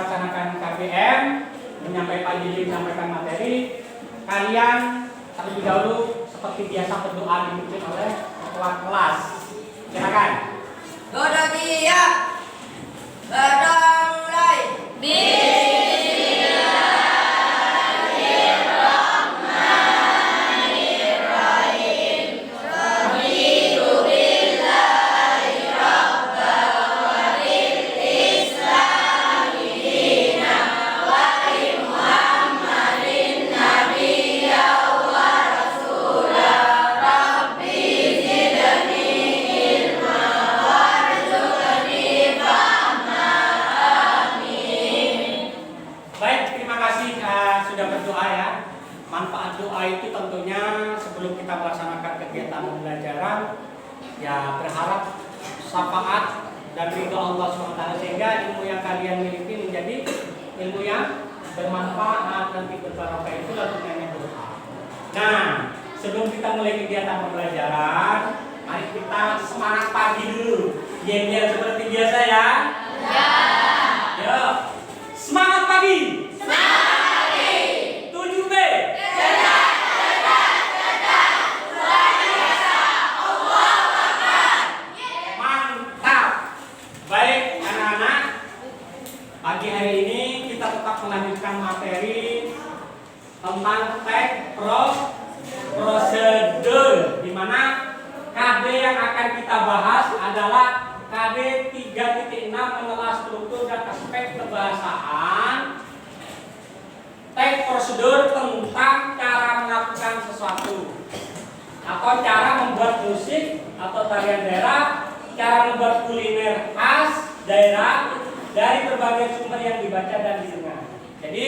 melaksanakan KBM, menyampaikan materi, kalian terlebih dahulu seperti biasa berdoa dipimpin oleh ketua kelas. Silakan. Dodokia, mulai. Manfaat doa itu tentunya sebelum kita melaksanakan kegiatan pembelajaran, ya berharap syafaat dan ridho Allah SWT, sehingga ilmu yang kalian miliki menjadi ilmu yang bermanfaat dan berbarokah. Itulah gunanya doa. Nah, sebelum kita mulai kegiatan pembelajaran, mari kita semangat pagi dulu. Yel-yel seperti biasa ya. Ya. Yo, semangat pagi. Pagi hari ini kita tetap melanjutkan materi tentang prosedur, di mana KD yang akan kita bahas adalah KD 3.6 mengelola struktur dan aspek kebahasaan. Prosedur tentang cara melakukan sesuatu, atau cara membuat musik atau tarian daerah, cara membuat kuliner khas daerah dari berbagai sumber yang dibaca dan didengar. Jadi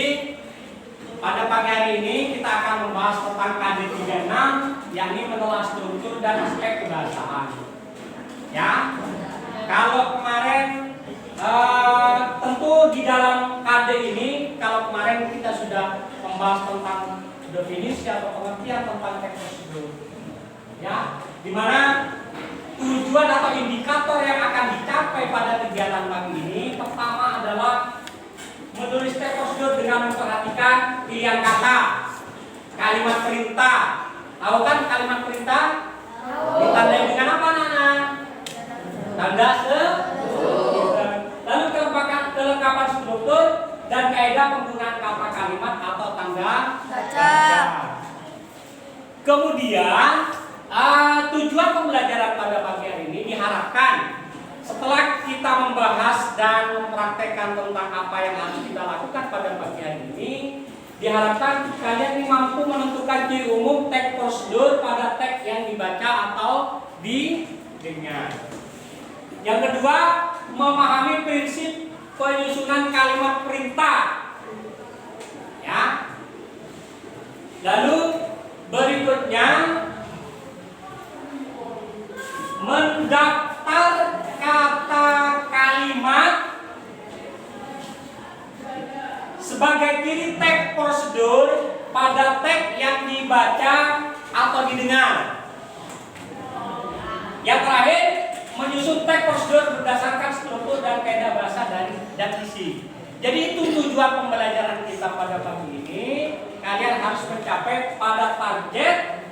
pada pagi hari ini kita akan membahas tentang KD 36, yakni menelaah struktur dan aspek kebahasaan. Ya, kalau kemarin tentu di dalam KD ini, kalau kemarin kita sudah membahas tentang definisi atau pengertian tentang teks prosedur, ya, dimana tujuan atau indikator yang akan dicapai pada kegiatan pagi ini, pertama adalah menulis teks prosedur dengan memperhatikan pilihan kata, kalimat perintah. Tahu kan kalimat perintah? Ditandai dengan apa, Nana? Tanda lalu kelengkapan struktur dan kaidah penggunaan kata kalimat atau tanda baca. Kemudian tujuan pembelajaran pada pagi hari ini diharapkan setelah kita membahas dan mempraktekkan tentang apa yang harus kita lakukan pada pagi hari ini, diharapkan kalian mampu menentukan ciri umum teks prosedur pada teks yang dibaca atau didengar. Yang kedua, memahami prinsip penyusunan kalimat perintah. Ya. Lalu berikutnya, mendaftar kata kalimat sebagai ciri teks prosedur pada teks yang dibaca atau didengar. Yang terakhir, menyusun teks prosedur berdasarkan struktur dan kaidah bahasa dan isi. Jadi itu tujuan pembelajaran kita pada pagi ini. Kalian harus mencapai pada target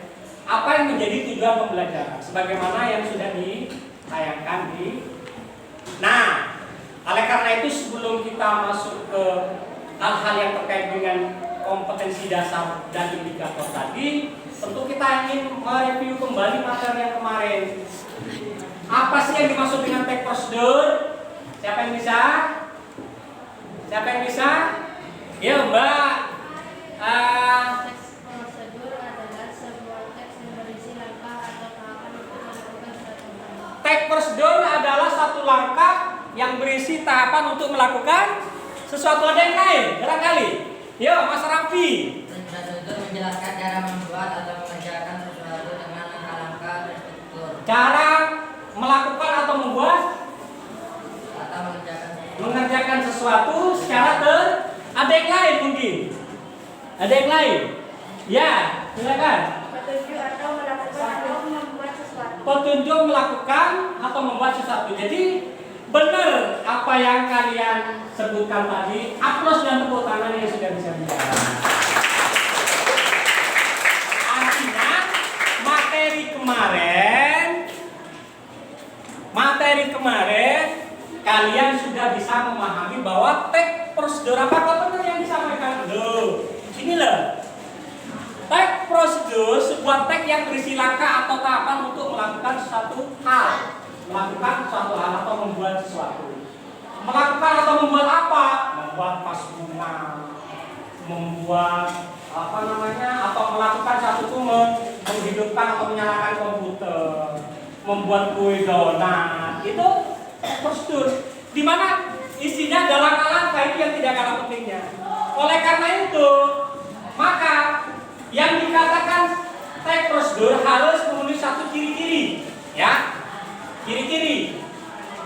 apa yang menjadi tujuan pembelajaran, sebagaimana yang sudah ditayangkan di. Nah, oleh karena itu sebelum kita masuk ke hal-hal yang terkait dengan kompetensi dasar dan indikator tadi, tentu kita ingin mereview kembali materi yang kemarin. Apa sih yang dimaksud dengan teks prosedur? Siapa yang bisa? Siapa yang bisa? Ya, Mbak. Teks prosedur adalah sebuah teks yang berisi langkah atau tahapan untuk melakukan suatu hal. Teks prosedur adalah satu langkah yang berisi tahapan untuk melakukan sesuatu. Ada yang lain? Barangkali. Yo, Mas Raffi. Prosedur menjelaskan cara membuat atau mengerjakan sesuatu dengan langkah-langkah terstruktur. Cara melakukan atau membuat Atau mengerjakan sesuatu secara ada yang lain mungkin. Ada yang lain? Ya, silakan. Petunjuk atau melakukan atau membuat sesuatu. Petunjuk melakukan atau membuat sesuatu. Jadi benar apa yang kalian sebutkan tadi. Aplaus dan tepuk tangan yang sudah bisa bicara. Artinya materi kemarin kalian sudah bisa memahami bahwa teks prosedur apakah benar yang disampaikan? Loh, ini loh. Teks prosedur sebuah teks yang berisi langkah atau tahapan untuk melakukan suatu hal. Melakukan suatu hal atau membuat sesuatu. Melakukan atau membuat apa? Membuat pas bunga, membuat atau melakukan satu itu menghidupkan atau menyalakan komputer, membuat kue donat. Itu prosedur. Di mana isinya adalah langkah itu yang tidak kalah pentingnya. Oleh karena itu, maka yang dikatakan teks prosedur harus memenuhi satu ciri-ciri, ya. Ciri-ciri.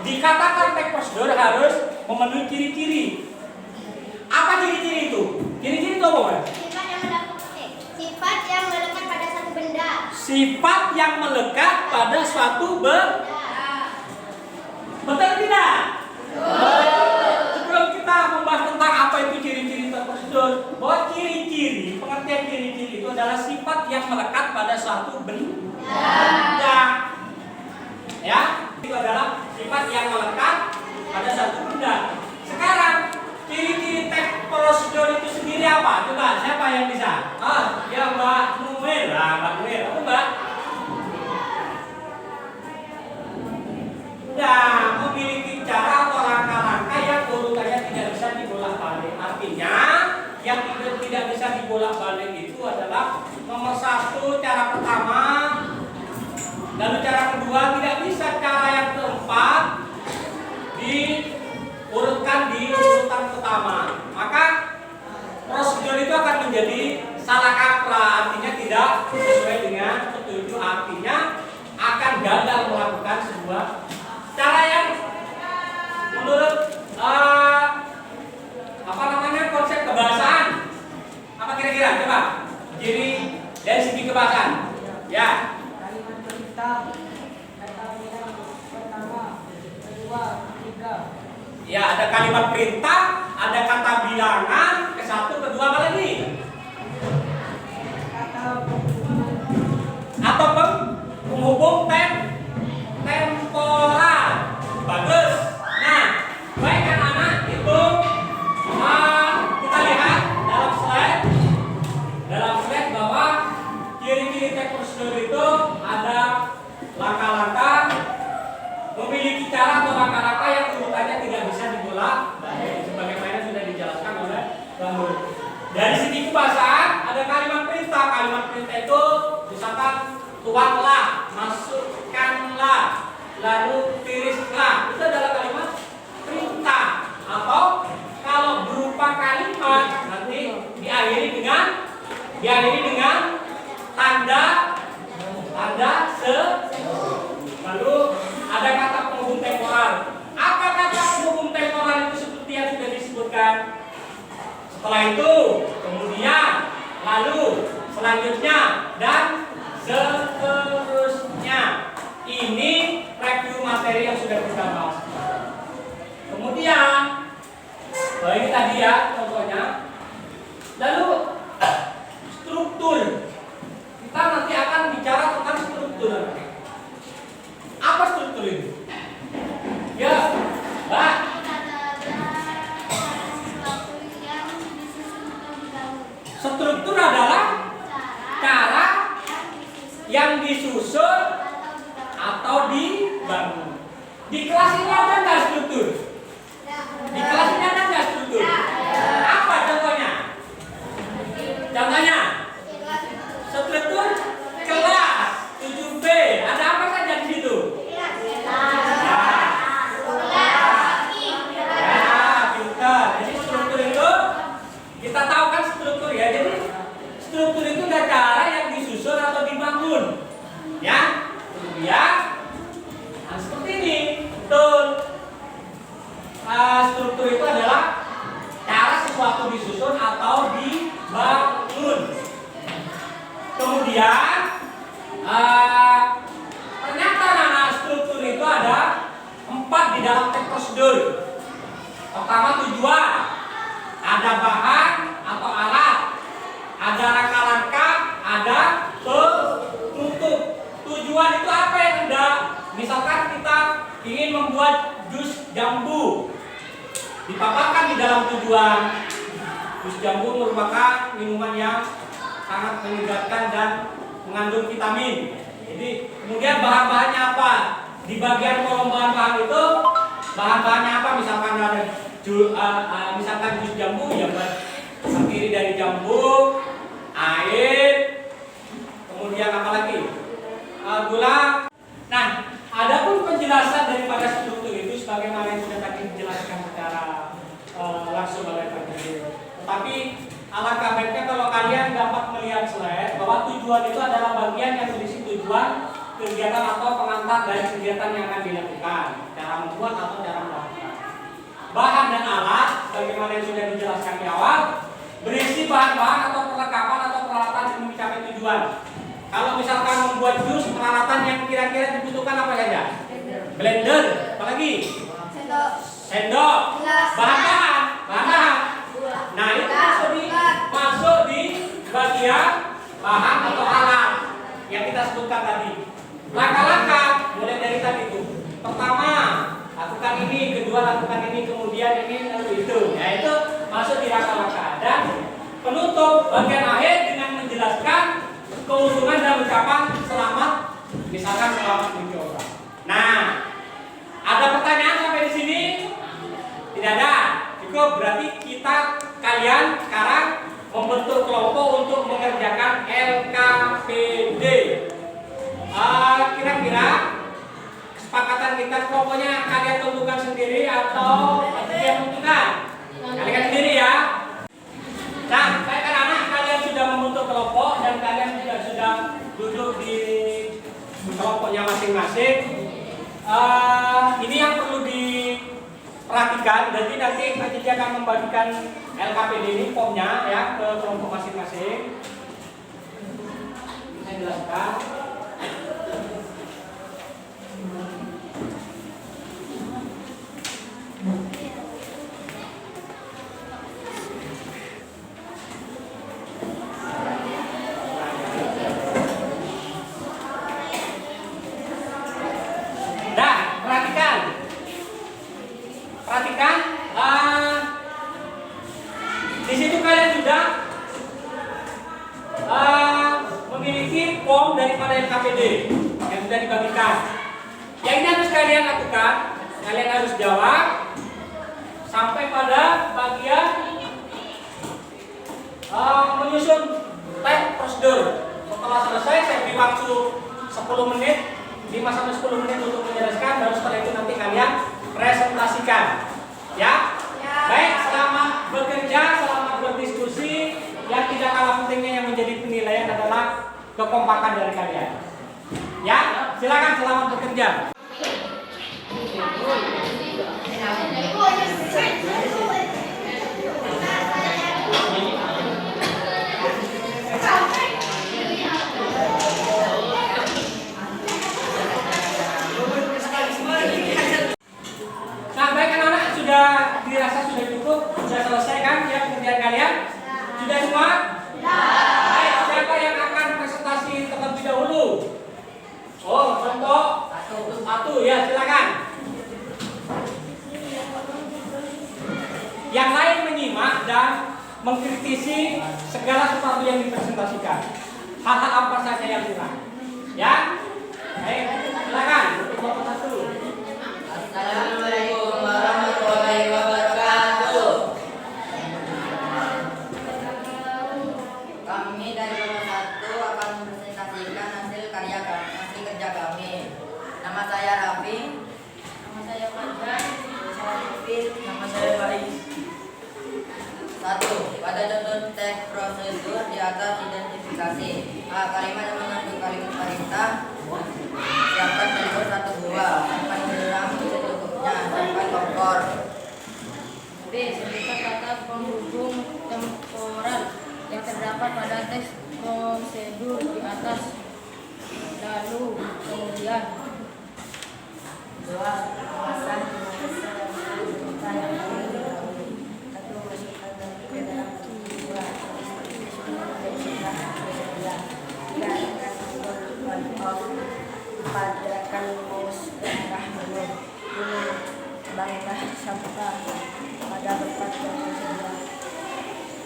Dikatakan teks prosedur harus memenuhi ciri-ciri. Apa ciri-ciri itu? Ciri-ciri itu apa, Mas? Sifat yang melekat pada satu benda. Sifat yang melekat pada suatu benda. Betul tidak? Sebelum kita membahas tentang apa itu ciri-ciri teks prosedur, bahwa ciri-ciri, pengertian ciri-ciri itu adalah sifat yang melekat pada suatu benda. Ya, itu adalah sifat yang melekat pada satu benda. Sekarang ciri-ciri teks prosedur itu sendiri apa? Coba siapa yang bisa? Ya Mbak Numer. Mbak Numer, apa Mbak? Nah, memiliki cara atau langkah-langkah yang urutannya tidak bisa dibolak-balik. Artinya, yang tidak bisa dibolak-balik itu adalah nomor satu, cara pertama. Lalu cara kedua, tidak bisa cara yang keempat diurutkan di urutan pertama. Maka prosedur itu akan menjadi salah kaprah, artinya tidak sesuai dengan petunjuk, artinya akan gagal melakukan sebuah cara yang menurut konsep kebahasaan. Apa kira-kira? Coba. Jadi dari segi kebahasaan. Ya. Ya, ada kalimat perintah, ada kata bilangan, ke satu, kedua apa lagi? Atau penghubung temporal. Bagus. Nah, baik anak-anak, itu kita lihat dalam slide bahwa ciri-ciri teks prosedur itu ada langkah-langkah, memiliki cara atau langkah-langkah yang urutannya tidak bisa dibolak-balik, sebagaimana sudah dijelaskan oleh Bang Nur. Dari segi kebahasaan ada kalimat perintah. Kalimat perintah itu misalkan tuanglah, masukkanlah, lalu tirislah. Itu adalah kalimat perintah. Atau kalau berupa kalimat nanti diakhiri dengan tanda se. Lalu ada kata penghubung temporal. Apa kata penghubung temporal itu seperti yang sudah disebutkan? Setelah itu, kemudian, lalu, selanjutnya, dan seterusnya. Ini review materi yang sudah kita bahas. Kemudian, ini tadi ya contohnya. Lalu struktur. Kita nanti akan bicara tentang struktur. Apa struktur itu? Ya, Mbak. Struktur adalah cara yang disusun atau dibangun. Di kelas ini ada nggak struktur? Di kelas ini ada nggak struktur? Apa contohnya? Contohnya, struktur kelas 7B. Ada apa saja di situ? Jadi struktur itu kita tahu kan struktur ya. Jadi struktur itu ada cara yang disusun atau dibangun. Ya. Kemudian seperti ini. Betul. Struktur itu adalah cara sesuatu disusun atau dibangun. Kemudian ternyata struktur itu ada 4 di dalam teks prosedur. Pertama tujuan, ada bahan atau alat, ada langkah-langkah, ada penutup. Tujuan itu apa yang hendak? Misalkan kita ingin membuat jus jambu, dipaparkan di dalam tujuan. Jus jambu merupakan minuman yang sangat menyegarkan dan mengandung vitamin. Jadi kemudian bahan-bahannya apa? Di bagian kolom bahan-bahan itu bahan-bahannya apa? Misalkan ada misalkan jus jambu ya terdiri dari jambu, air, kemudian apa lagi? Gula. Nah, adapun penjelasan daripada struktur itu sebagaimana yang sudah tadi dijelaskan secara langsung oleh Pak Dirjen. Tetapi alangkah baiknya kalau kalian dapat melihat slide bahwa tujuan itu adalah bagian yang berisi tujuan kegiatan atau pengantar dari kegiatan yang akan dilakukan, cara membuat atau cara melakukan. Bahan dan alat, bagaimana yang sudah dijelaskan di awal, berisi bahan-bahan atau perlengkapan atau peralatan demi mencapai tujuan. Kalau misalkan membuat jus, peralatan yang kira-kira dibutuhkan apa saja? Blender, apalagi? Sendok, bahan-bahan. Nah itu masuk di bagian bahan atau alat yang kita sebutkan tadi. Langkah-langkah mulai dari tadi itu. Pertama, lakukan ini, kedua lakukan ini, kemudian ini, lalu itu. Ya itu masuk di langkah-langkah. Dan penutup bagian akhir dengan menjelaskan keuntungan dan ucapan selamat, misalkan selamat mencoba. Nah, ada pertanyaan sampai di sini? Tidak ada. Cukup, berarti kalian sekarang membentuk kelompok untuk mengerjakan LKPD. Kira-kira kesepakatan kita kelompoknya kalian tentukan sendiri atau yang tentukan? Kalian sendiri ya. Nah, baik anak-anak, kalian sudah membentuk kelompok dan kalian juga sudah duduk di kelompoknya masing-masing. Ini yang perlu diperhatikan. Jadi nanti kita akan membagikan LKPD ini formnya ya ke kelompok masing-masing. Saya jelaskan. Perhatikan, di situ kalian sudah memiliki form daripada LKPD yang sudah dibagikan. Yang ini harus kalian lakukan, kalian harus jawab sampai pada bagian menyusun teks prosedur. Setelah selesai, saya beri waktu 10 menit, 5-10 menit untuk menjelaskan, baru setelah itu nanti kalian presentasikan. Ya? Baik, selamat bekerja, selamat berdiskusi. Yang tidak kalah pentingnya yang menjadi penilaian adalah kekompakan dari kalian. Ya, silakan selamat bekerja. Nah, baik anak-anak, sudah dirasa sudah cukup, sudah selesai kan ya pengerjaan kalian? Sudah semua? Baik, siapa yang akan presentasi terlebih dahulu? Oh, kelompok satu ya, silakan. Yang lain menyimak dan mengkritisi segala sesuatu yang dipresentasikan. Hal-hal apa saja yang kurang? Ya? Baik, silakan untuk kelompok satu. Assalamualaikum warahmatullahi wabarakatuh. Kami dari kelompok 1 akan mempresentasikan hasil kerja kami. Nama saya Raffi. Nama saya Fajar. Saya Rifin. Nama saya Faiz. 1. Pada contoh teks prosedur di atas identifikasi. A. Kalimat yang mengandung kalimat perintah. Siapkan telur 1 buah. Simpan garam secukupnya. Simpan kompor. B. Sebutkan kata penghubung temporal yang terdapat pada teks prosedur di atas. Lalu kemudian 2. Pembahasan padrakan mus daerah belum guna bangka sampah pada tempat yang tersedia.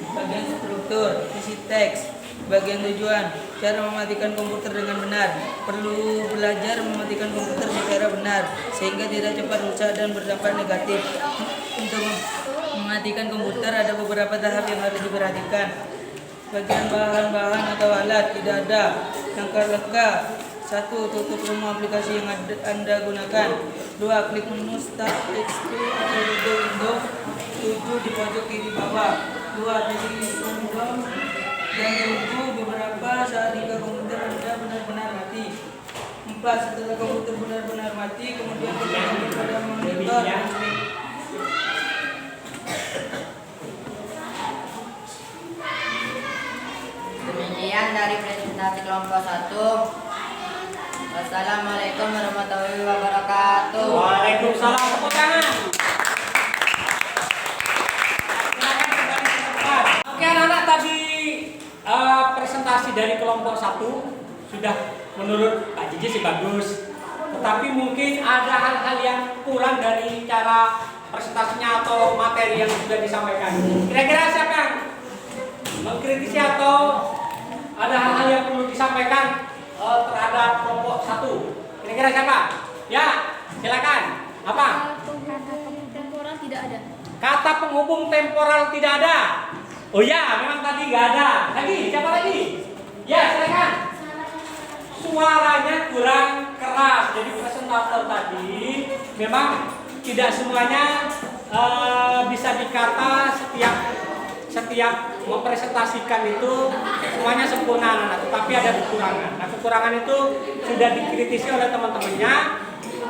Bagian struktur, isi teks, bagian tujuan, cara mematikan komputer dengan benar. Perlu belajar mematikan komputer secara benar sehingga tidak cepat rusak dan berdampak negatif. Untuk mematikan komputer ada beberapa tahap yang harus diperhatikan. Bagian bahan-bahan atau alat tidak ada. Langkah-langkah: 1. Tutup semua aplikasi yang Anda gunakan. 2. Klik menu Start X2 atau logo Windows 7 di pojok kiri bawah. 2. Pilih Windows dan tunggu beberapa saat hingga komputer Anda benar-benar mati. 4. Setelah komputer benar-benar mati, kemudian kembali pada monitor. Demikian dari presentasi kelompok 1. Wassalamualaikum warahmatullahi wabarakatuh. Waalaikumsalam. Tepuk tangan. Silakan kembali ke tempat. Oke anak-anak, tadi presentasi dari kelompok 1 sudah menurut Pak Jiji sih bagus. Tetapi mungkin ada hal-hal yang kurang dari cara presentasinya atau materi yang sudah disampaikan. Kira-kira siapa yang mengkritisi atau ada hal-hal yang perlu disampaikan terhadap kelompok 1? Kira-kira siapa? Ya, silakan. Apa? Temporal tidak ada. Kata penghubung temporal tidak ada. Oh ya, memang tadi nggak ada. Lagi, siapa lagi? Ya, silakan. Suaranya kurang keras. Jadi presentator tadi memang tidak semuanya bisa dikata setiap mempresentasikan itu semuanya sempurna anak-anak, tetapi ada kekurangan. Nah, kekurangan itu sudah dikritisi oleh teman-temannya.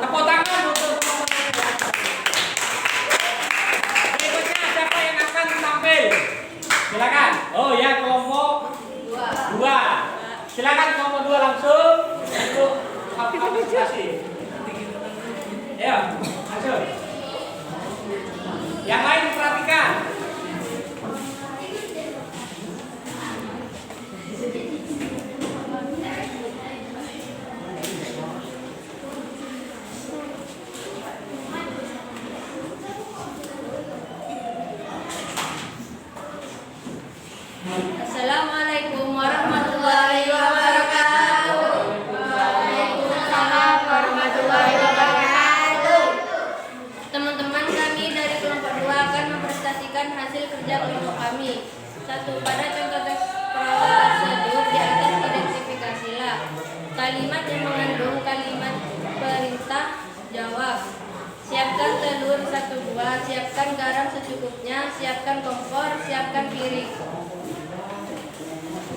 Tepuk tangan untuk teman-teman. Berikutnya siapa yang akan tampil? Silakan. Oh ya, kelompok 2. Silakan kelompok 2 langsung untuk presentasi. Ya, langsung. Yang lain perhatikan. Assalamualaikum warahmatullahi wabarakatuh. Waalaikumsalam warahmatullahi wabarakatuh. Teman-teman kami dari kelompok 2 akan mempresentasikan hasil kerja kelompok kami. 1. Pada contoh teks prosedur di atas identifikasilah kalimat yang mengandung kalimat perintah jawab. Siapkan telur 1 buah, siapkan garam secukupnya, siapkan kompor, siapkan piring.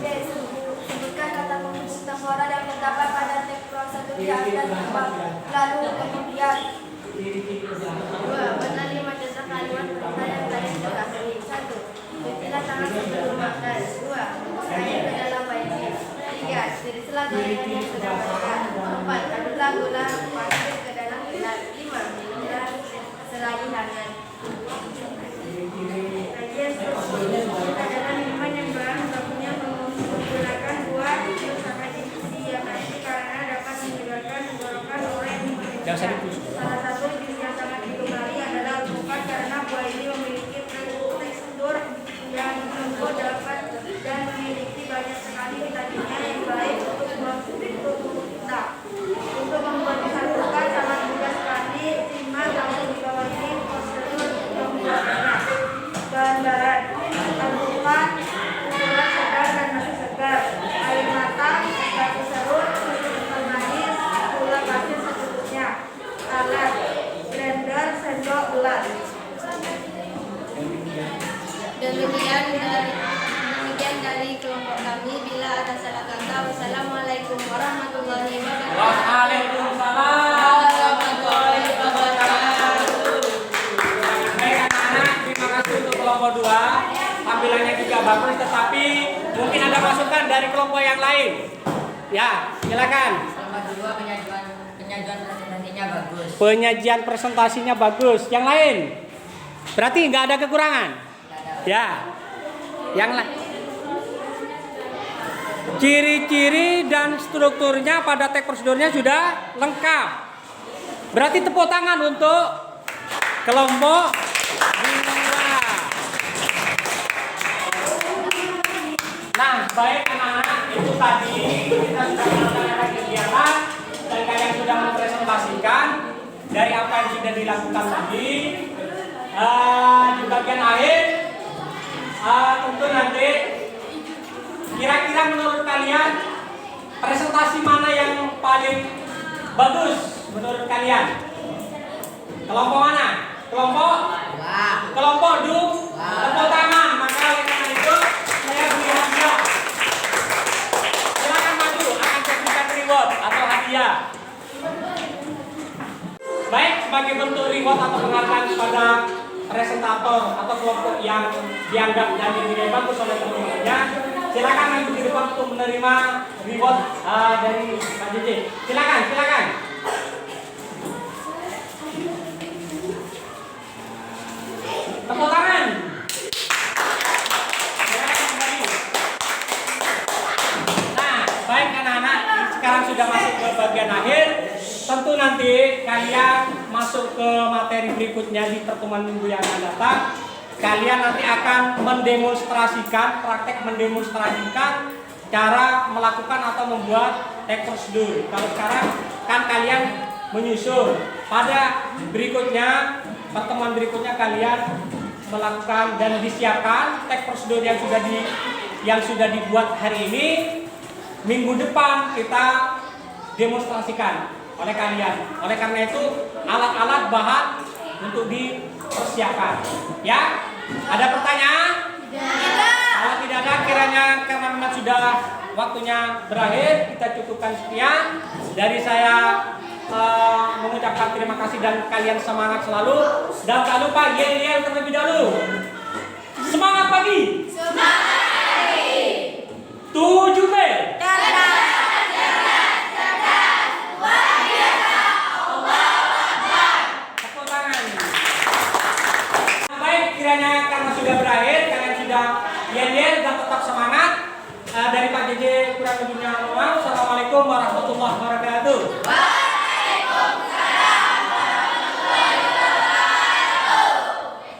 Sebutkan kata penghubung temporal yang terdapat pada teks prosedur di atas lalu kemudian 2. Buatlah 5 contoh kalimat perintah yang kalian ketahui. 1. Cucilah tangan sebelum makan. 2. Air ke dalam banjir. 3. Tirislah gorengan yang sudah matang. 4. Aduklah gula pasir ke dalam gelas. 5. Minumlah selagi hangat. Kajian adalah minuman yang bahan bakunya menggunakan buah Saccharomyces cerevisiae karena dapat menyebabkan tenggorokan oleh salah satu jenis yang sangat digemari adalah alpukat karena buah ini memiliki tekstur yang lembut dapat dan memiliki banyak sekali vitaminnya yang baik untuk tubuh kita. Untuk membuat alpukat sangat mudah sekali. Simak langsung di bawah ini prosedur pembuatannya. Bahan-bahan alpukat ukuran sedang dan masih segar, air matang, batu serut, susu manis, gula pasir secukupnya. Alat blender sendok gelas. Demikian dari kelompok kami. Bila ada salah kata, wassalamualaikum warahmatullahi wabarakatuh. Waalaikumsalam warahmatullahi wabarakatuh. Baik anak-anak, terima kasih untuk kelompok 2. Tampilannya juga bagus, tetapi mungkin ada masukan dari kelompok yang lain. Ya, silakan. Kelompok 2 penyajian presentasinya bagus. Penyajian presentasinya bagus. Yang lain? Berarti nggak ada kekurangan? Ya. Yang lain? Ciri-ciri dan strukturnya pada teks prosedurnya sudah lengkap. Berarti tepuk tangan untuk kelompok 2. Nah, baik anak-anak, itu tadi kita sudah melaksanakan kegiatan dan kalian sudah mempresentasikan dari apa yang sudah dilakukan tadi. Di bagian akhir, tentu nanti kira-kira menurut kalian presentasi mana yang paling bagus menurut kalian? Kelompok mana? Kelompok? Kelompok tepuk tangan. Maka oleh karena itu saya beri hadiah. Silakan maju, akan saya berikan reward atau hadiah. Baik, sebagai bentuk reward atau penghargaan kepada presentator atau kelompok yang dianggap dan dinilai bagus oleh teman-temannya, silakan maju di depan untuk menerima reward dari Pak JJ. Silakan. Tepuk tangan. Silakan kembali. Nah, baik anak-anak, sekarang sudah masuk ke bagian akhir. Tentu nanti kalian masuk ke materi berikutnya di pertemuan minggu yang akan datang. Kalian nanti akan praktek mendemonstrasikan cara melakukan atau membuat teks prosedur. Kalau sekarang kan kalian menyusun. Pada berikutnya, pertemuan berikutnya kalian melakukan dan disiapkan teks prosedur yang sudah dibuat hari ini. Minggu depan kita demonstrasikan oleh kalian. Oleh karena itu alat-alat bahan untuk dipersiapkan. Ya, ada pertanyaan? Tidak. Kalau tidak ada, kiranya karena memang sudah waktunya berakhir, kita cukupkan sekian. Dari saya mengucapkan terima kasih dan kalian semangat selalu. Dan tak lupa yel-yel terlebih dahulu. Semangat pagi. Semangat pagi. 7 Mei. Kiranya karena sudah berakhir, kalian sudah yel-yel dan tetap semangat. Dari Pak JJ kurang lebihnya mohon maaf. Assalamualaikum warahmatullahi wabarakatuh.